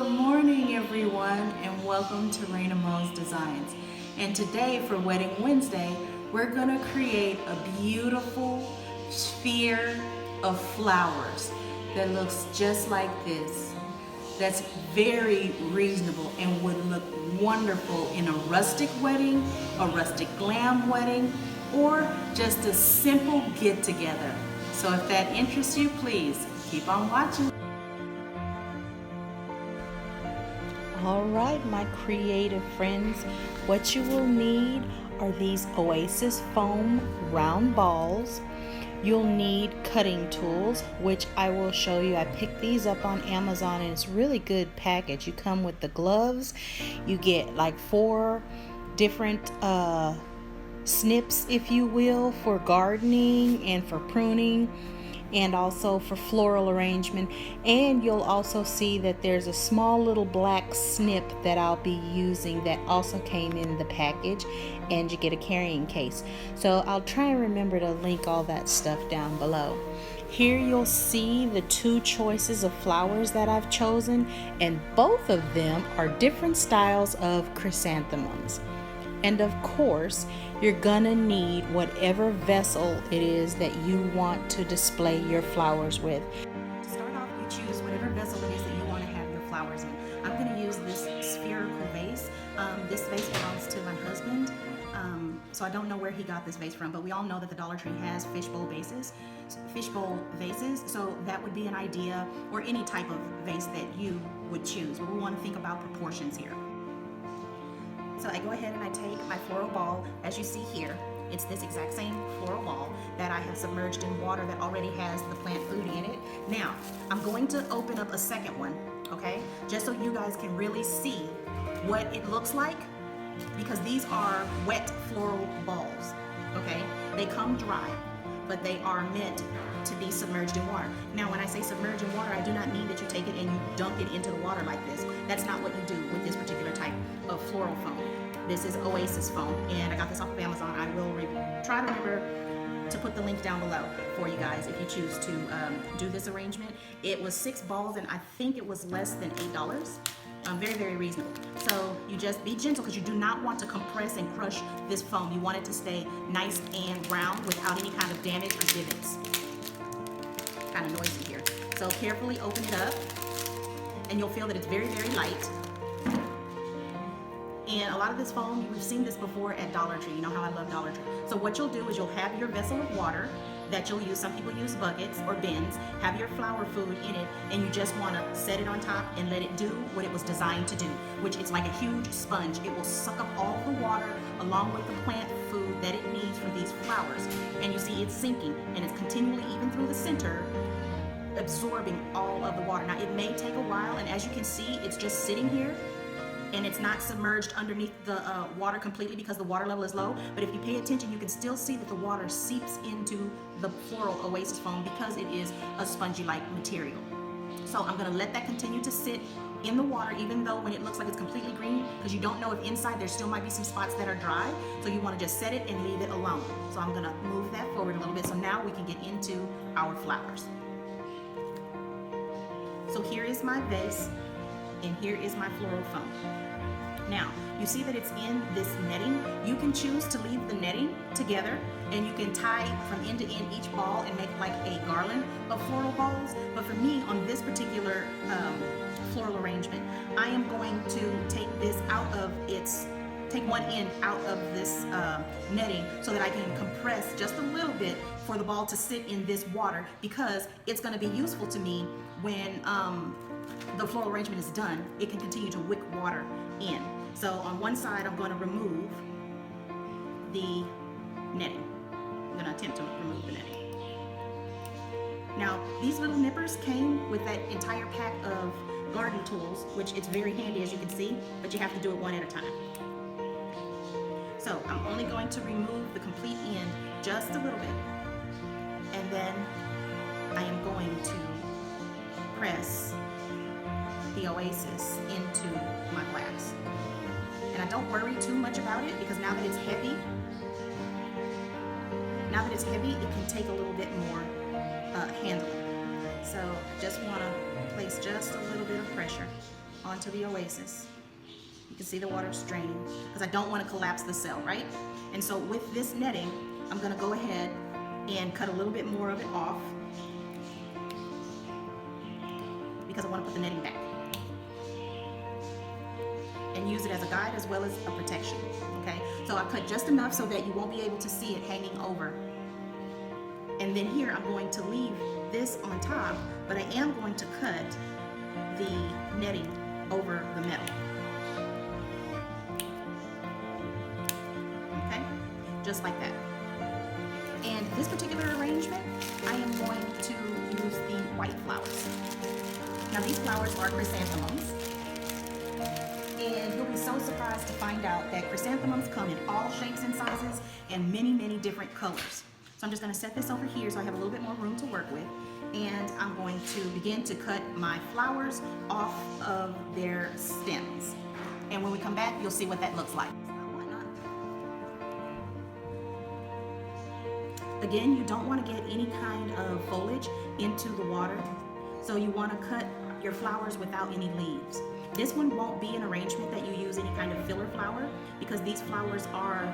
Good morning, everyone, and welcome to Raina Mo's Designs. And today, for Wedding Wednesday, we're gonna create a beautiful sphere of flowers that looks just like this. That's very reasonable and would look wonderful in a rustic wedding, a rustic glam wedding, or just a simple get together. So if that interests you, please keep on watching. All right, my creative friends, what you will need are these Oasis foam round balls. You'll need cutting tools, which I will show you. I picked these up on Amazon and it's really good package. You come with the gloves, you get like 4 different snips, if you will, for gardening and for pruning, and also for floral arrangement. And you'll also see that there's a small little black snip that I'll be using that also came in the package, and you get a carrying case. So I'll try and remember to link all that stuff down below. Here you'll see the 2 choices of flowers that I've chosen, and both of them are different styles of chrysanthemums. And of course, you're gonna need whatever vessel it is that you want to display your flowers with. To start off, you choose whatever vessel it is that you want to have your flowers in. I'm going to use this spherical vase. This vase belongs to my husband, so I don't know where he got this vase from, but we all know that the Dollar Tree has fishbowl vases, so that would be an idea, or any type of vase that you would choose. But we want to think about proportions here. So I go ahead and I take my floral ball, as you see here. It's this exact same floral ball that I have submerged in water that already has the plant food in it. Now, I'm going to open up a second one, okay? Just so you guys can really see what it looks like, because these are wet floral balls, okay? They come dry, but they are meant to be submerged in water. Now, when I say submerged in water, I do not mean that you take it and you dunk it into the water like this. That's not what you do with this particular type of floral foam. This is Oasis foam, and I got this off of Amazon. I will try to remember to put the link down below for you guys if you choose to do this arrangement. It was 6 balls, and I think it was less than $8. Very, very reasonable. So you just be gentle, because you do not want to compress and crush this foam. You want it to stay nice and round without any kind of damage or divots. Kind of noisy here. So carefully open it up, and you'll feel that it's very, very light. And a lot of this foam, you've seen this before at Dollar Tree. You know how I love Dollar Tree. So what you'll do is you'll have your vessel of water that you'll use. Some people use buckets or bins. Have your flower food in it, and you just want to set it on top and let it do what it was designed to do, which it's like a huge sponge. It will suck up all the water along with the plant food that it needs for these flowers. And you see it's sinking, and it's continually, even through the center, absorbing all of the water. Now, it may take a while, and as you can see, it's just sitting here, and it's not submerged underneath the water completely because the water level is low. But if you pay attention, you can still see that the water seeps into the floral Oasis foam because it is a spongy-like material. So I'm gonna let that continue to sit in the water, even though when it looks like it's completely green, because you don't know if inside there still might be some spots that are dry. So you wanna just set it and leave it alone. So I'm gonna move that forward a little bit, so now we can get into our flowers. So here is my vase, and here is my floral foam. Now, you see that it's in this netting. You can choose to leave the netting together, and you can tie from end to end each ball and make like a garland of floral balls. But for me, on this particular floral arrangement, I am going to take this out of take one end out of this netting so that I can compress just a little bit for the ball to sit in this water, because it's gonna be useful to me when the floral arrangement is done. It can continue to wick water in. So on one side, I'm going to remove the netting. I'm going to attempt to remove the netting. Now, these little nippers came with that entire pack of garden tools, which it's very handy, as you can see, but you have to do it one at a time. So I'm only going to remove the complete end just a little bit, and then I am going to press the Oasis into my glass. And I don't worry too much about it, because now that it's heavy, it can take a little bit more handling. So just want to place just a little bit of pressure onto the Oasis. You can see the water straining because I don't want to collapse the cell, right? And so with this netting, I'm going to go ahead and cut a little bit more of it off because I want to put the netting back and use it as a guide as well as a protection, okay? So I cut just enough so that you won't be able to see it hanging over. And then here I'm going to leave this on top, but I am going to cut the netting over the metal. Okay, just like that. And this particular arrangement, I am going to use the white flowers. Now these flowers are chrysanthemums. And you'll be so surprised to find out that chrysanthemums come in all shapes and sizes and many, many different colors. So I'm just going to set this over here so I have a little bit more room to work with. And I'm going to begin to cut my flowers off of their stems. And when we come back, you'll see what that looks like. Again, you don't want to get any kind of foliage into the water. So you want to cut your flowers without any leaves. This one won't be an arrangement that you use any kind of filler flower because these flowers are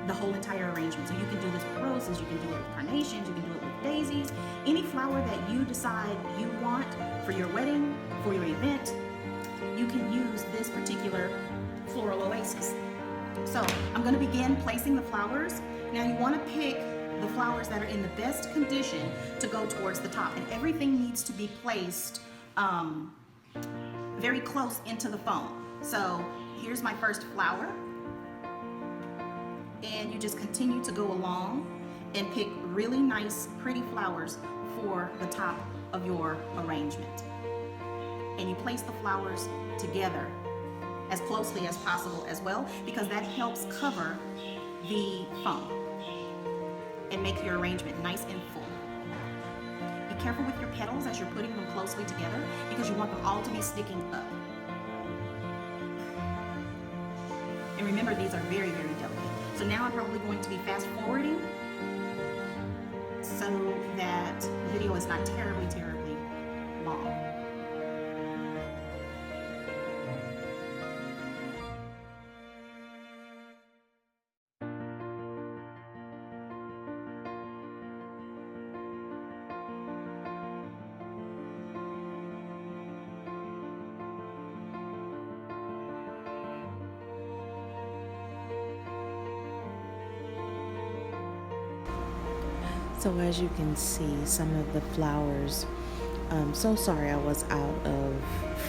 the whole entire arrangement. So you can do this with roses, you can do it with carnations, you can do it with daisies. Any flower that you decide you want for your wedding, for your event, you can use this particular floral oasis. So I'm going to begin placing the flowers. Now you want to pick the flowers that are in the best condition to go towards the top, and everything needs to be placed very close into the foam. So here's my first flower, and you just continue to go along and pick really nice, pretty flowers for the top of your arrangement. And you place the flowers together as closely as possible as well, because that helps cover the foam and make your arrangement nice and full. Be careful with your petals as you're putting them closely together because you want them all to be sticking up. And remember, these are very, very delicate. So now I'm probably going to be fast forwarding so that the video is not terribly, terribly long. So as you can see, some of the flowers, so sorry I was out of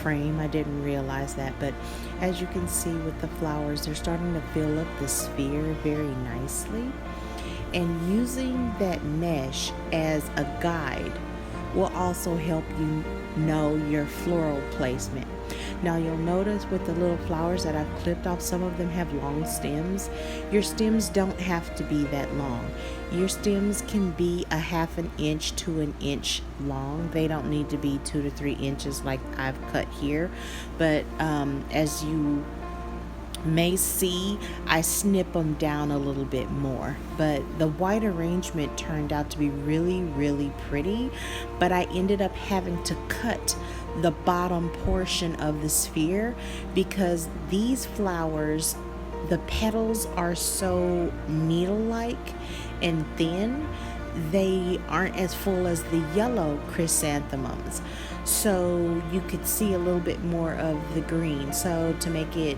frame. I didn't realize that, but as you can see with the flowers, they're starting to fill up the sphere very nicely. And using that mesh as a guide will also help you know your floral placement. Now you'll notice with the little flowers that I've clipped off, some of them have long stems. Your stems don't have to be that long. Your stems can be a ½ an inch to an inch long. They don't need to be 2 to 3 inches like I've cut here. But as you may see, I snip them down a little bit more. But the white arrangement turned out to be really, really pretty. But I ended up having to cut the bottom portion of the sphere because these flowers, the petals are so needle-like and thin, they aren't as full as the yellow chrysanthemums. So you could see a little bit more of the green. So to make it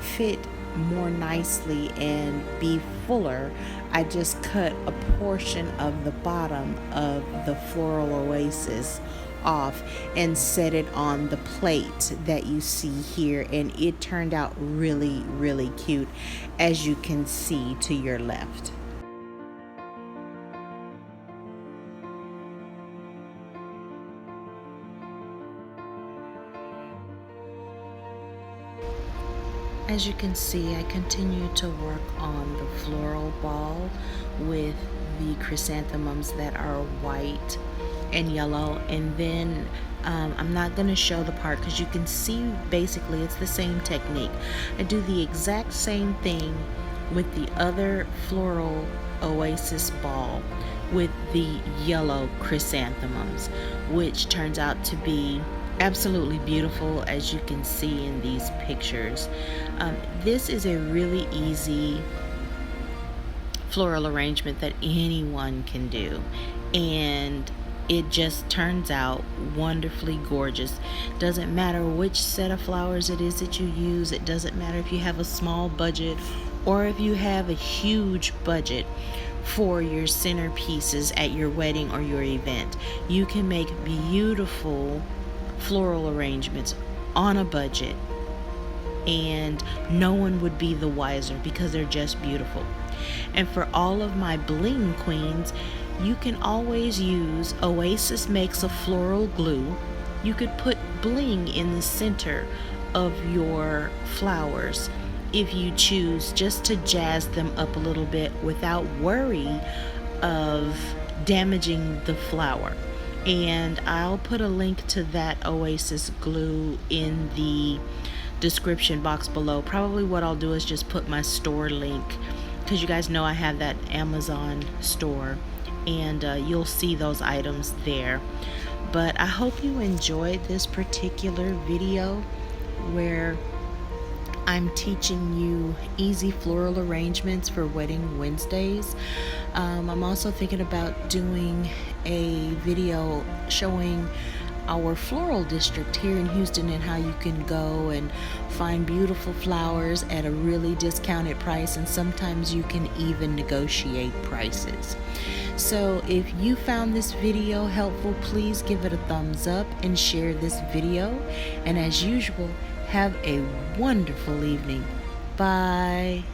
fit more nicely and be fuller, I just cut a portion of the bottom of the floral oasis off and set it on the plate that you see here, and it turned out really, really cute, as you can see to your left. As you can see, I continue to work on the floral ball with the chrysanthemums that are white and yellow, and then I'm not going to show the part because you can see basically it's the same technique. I do the exact same thing with the other floral oasis ball with the yellow chrysanthemums, which turns out to be absolutely beautiful, as you can see in these pictures. This is a really easy floral arrangement that anyone can do, and it just turns out wonderfully gorgeous. Doesn't matter which set of flowers it is that you use. It doesn't matter if you have a small budget or if you have a huge budget for your centerpieces at your wedding or your event. You can make beautiful floral arrangements on a budget, and no one would be the wiser because they're just beautiful. And for all of my bling queens, you can always use Oasis makes a floral glue. You could put bling in the center of your flowers if you choose, just to jazz them up a little bit without worry of damaging the flower. And I'll put a link to that Oasis glue in the description box below. Probably what I'll do is just put my store link, because you guys know I have that Amazon store, and you'll see those items there. But I hope you enjoyed this particular video where I'm teaching you easy floral arrangements for Wedding Wednesdays. I'm also thinking about doing a video showing our floral district here in Houston and how you can go and find beautiful flowers at a really discounted price, and sometimes you can even negotiate prices. So if you found this video helpful, please give it a thumbs up and share this video. And as usual, have a wonderful evening. Bye.